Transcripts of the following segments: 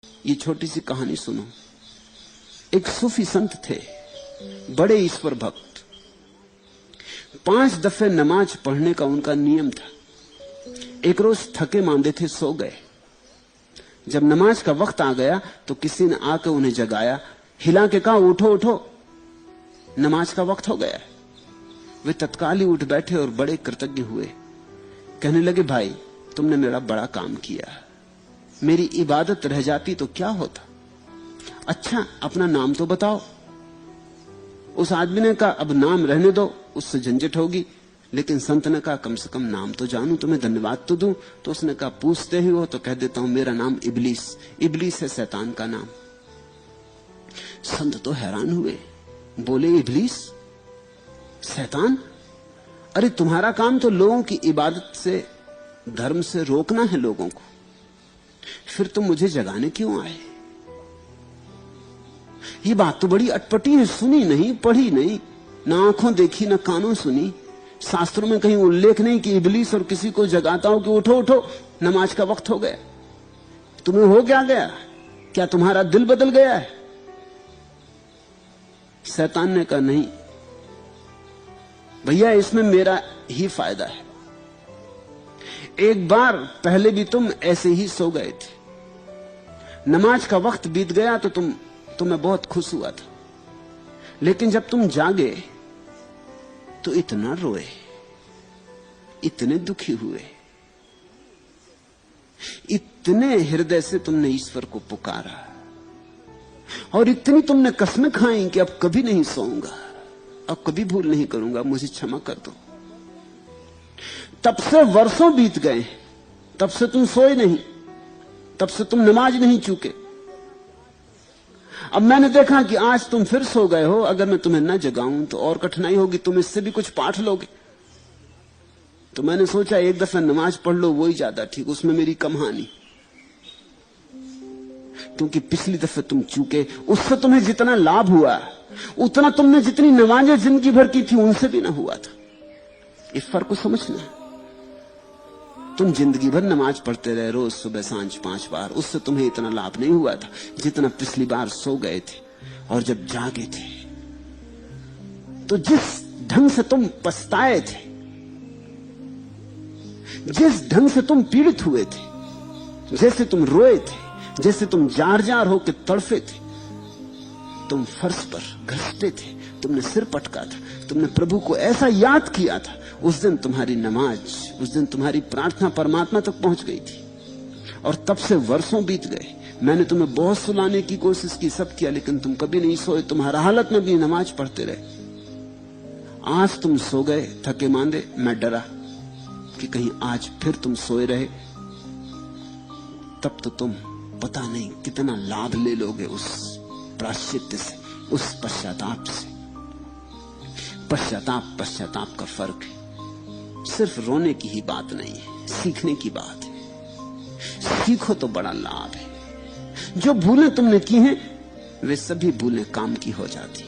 ये छोटी सी कहानी सुनो। एक सूफी संत थे, बड़े ईश्वर भक्त। 5 दफे नमाज पढ़ने का उनका नियम था। एक रोज थके मांदे थे, सो गए। जब नमाज का वक्त आ गया तो किसी ने आकर उन्हें जगाया, हिला के कहा, उठो उठो, नमाज का वक्त हो गया है। वे तत्काल ही उठ बैठे और बड़े कृतज्ञ हुए। कहने लगे, भाई तुमने मेरा बड़ा काम किया, मेरी इबादत रह जाती तो क्या होता। अच्छा अपना नाम तो बताओ। उस आदमी ने कहा, अब नाम रहने दो, उससे झंझट होगी। लेकिन संत ने कहा, कम से कम नाम तो जानूं, तुम्हें धन्यवाद तो दूं। तो उसने कहा, पूछते ही हो तो कह देता हूं, मेरा नाम इबलीस। इबलीस है शैतान का नाम। संत तो हैरान हुए, बोले, इबलीस शैतान? अरे तुम्हारा काम तो लोगों की इबादत से, धर्म से रोकना है लोगों को, फिर तुम मुझे जगाने क्यों आए? ये बात तो बड़ी अटपटी है, सुनी नहीं, पढ़ी नहीं, ना आंखों देखी ना कानों सुनी। शास्त्रों में कहीं उल्लेख नहीं कि इबलीस और किसी को जगाता हो कि उठो उठो, नमाज का वक्त हो गया। तुम्हें हो क्या गया? क्या तुम्हारा दिल बदल गया है? शैतान ने कहा, नहीं भैया, इसमें मेरा ही फायदा है। एक बार पहले भी तुम ऐसे ही सो गए थे, नमाज का वक्त बीत गया तो तुम्हें बहुत खुश हुआ था। लेकिन जब तुम जागे तो इतना रोए, इतने दुखी हुए, इतने हृदय से तुमने ईश्वर को पुकारा, और इतनी तुमने कस्में खाई कि अब कभी नहीं सोऊंगा, अब कभी भूल नहीं करूंगा, मुझे क्षमा कर दो। तब से वर्षों बीत गए, तब से तुम सोए नहीं, तब से तुम नमाज नहीं चूके। अब मैंने देखा कि आज तुम फिर सो गए हो, अगर मैं तुम्हें न जगाऊं तो और कठिनाई होगी, तुम इससे भी कुछ पाठ लोगे। तो मैंने सोचा एक दफा नमाज पढ़ लो, वही ज्यादा ठीक, उसमें मेरी कम हानि। क्योंकि पिछली दफे तुम चूके, उससे तुम्हें जितना लाभ हुआ उतना तुमने जितनी नमाजें जिंदगी भर की थी उनसे भी ना हुआ था। इस फर्क को समझना। तुम जिंदगी भर नमाज पढ़ते रहे, रोज सुबह सांझ 5 बार, उससे तुम्हें इतना लाभ नहीं हुआ था जितना पिछली बार सो गए थे और जब जागे थे। तो जिस ढंग से तुम पछताए थे, जिस ढंग से तुम पीड़ित हुए थे, जैसे तुम रोए थे, जैसे तुम जार जार होकर तड़फे थे, तुम फर्श पर घसते थे, तुमने सिर पटका था, तुमने प्रभु को ऐसा याद किया था, उस दिन तुम्हारी नमाज, उस दिन तुम्हारी प्रार्थना परमात्मा तक पहुंच गई थी। और तब से वर्षों बीत गए, मैंने तुम्हें बहुत सुलाने की कोशिश की, सब किया, लेकिन तुम कभी नहीं सोए, तुम हर हालत में भी नमाज पढ़ते रहे। आज तुम सो गए थके मांदे, मैं डरा कि कहीं आज फिर तुम सोए रहे, तब तो तुम पता नहीं कितना लाभ ले लोगे उस प्रायश्चित्त से, उस पश्चाताप से। पश्चाताप का फर्क है, सिर्फ रोने की ही बात नहीं है, सीखने की बात है। सीखो तो बड़ा लाभ है। जो भूलें तुमने की हैं, वे सभी भूलें काम की हो जाती,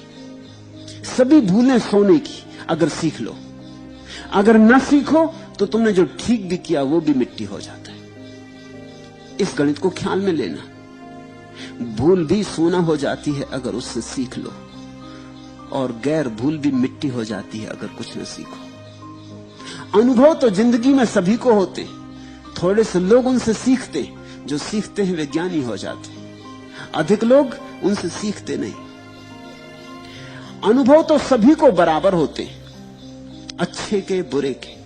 सभी भूलें सोने की, अगर सीख लो। अगर न सीखो तो तुमने जो ठीक भी किया वो भी मिट्टी हो जाता है। इस गणित को ख्याल में लेना। भूल भी सोना हो जाती है अगर उससे सीख लो, और गैर भूल भी मिट्टी हो जाती है अगर कुछ न सीखो। अनुभव तो जिंदगी में सभी को होते, थोड़े से लोग उनसे सीखते, जो सीखते हैं वे ज्ञानी हो जाते, अधिक लोग उनसे सीखते नहीं। अनुभव तो सभी को बराबर होते, अच्छे के बुरे के,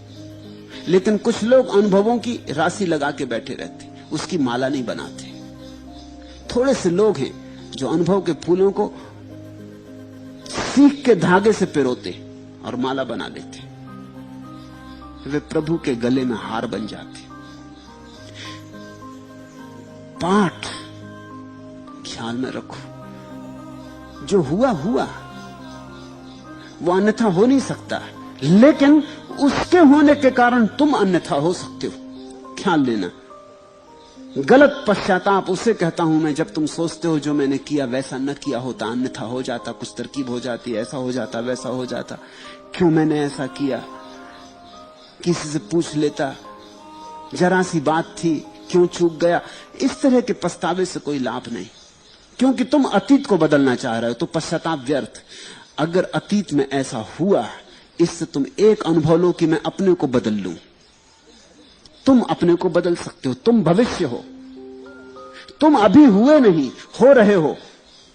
लेकिन कुछ लोग अनुभवों की राशि लगा के बैठे रहते, उसकी माला नहीं बनाते। थोड़े से लोग हैं जो अनुभव के फूलों को सीख के धागे से पिरोते और माला बना लेते, वे प्रभु के गले में हार बन जाते। पाठ ख्याल में रखो, जो हुआ हुआ, वो अन्यथा हो नहीं सकता, लेकिन उसके होने के कारण तुम अन्यथा हो सकते हो। ख्याल लेना। गलत पश्चाताप उसे कहता हूं मैं जब तुम सोचते हो जो मैंने किया वैसा न किया होता, अन्यथा हो जाता, कुछ तरकीब हो जाती, ऐसा हो जाता, वैसा हो जाता, क्यों मैंने ऐसा किया, किसी से पूछ लेता, जरा सी बात थी, क्यों चूक गया। इस तरह के पछतावे से कोई लाभ नहीं, क्योंकि तुम अतीत को बदलना चाह रहे हो तो पश्चाताप व्यर्थ। अगर अतीत में ऐसा हुआ, इससे तुम एक अनुभव लो कि मैं अपने को बदल लूं। तुम अपने को बदल सकते हो, तुम भविष्य हो, तुम अभी हुए नहीं, हो रहे हो।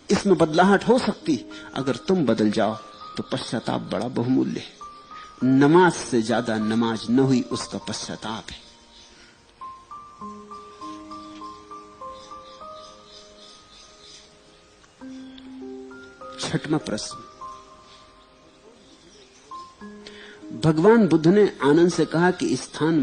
इसमें बदलाहट हो सकती। अगर तुम बदल जाओ तो पश्चाताप बड़ा बहुमूल्य है। नमाज से ज्यादा नमाज न हुई उसका पश्चाताप है। छठवां प्रश्न, भगवान बुद्ध ने आनंद से कहा कि स्थान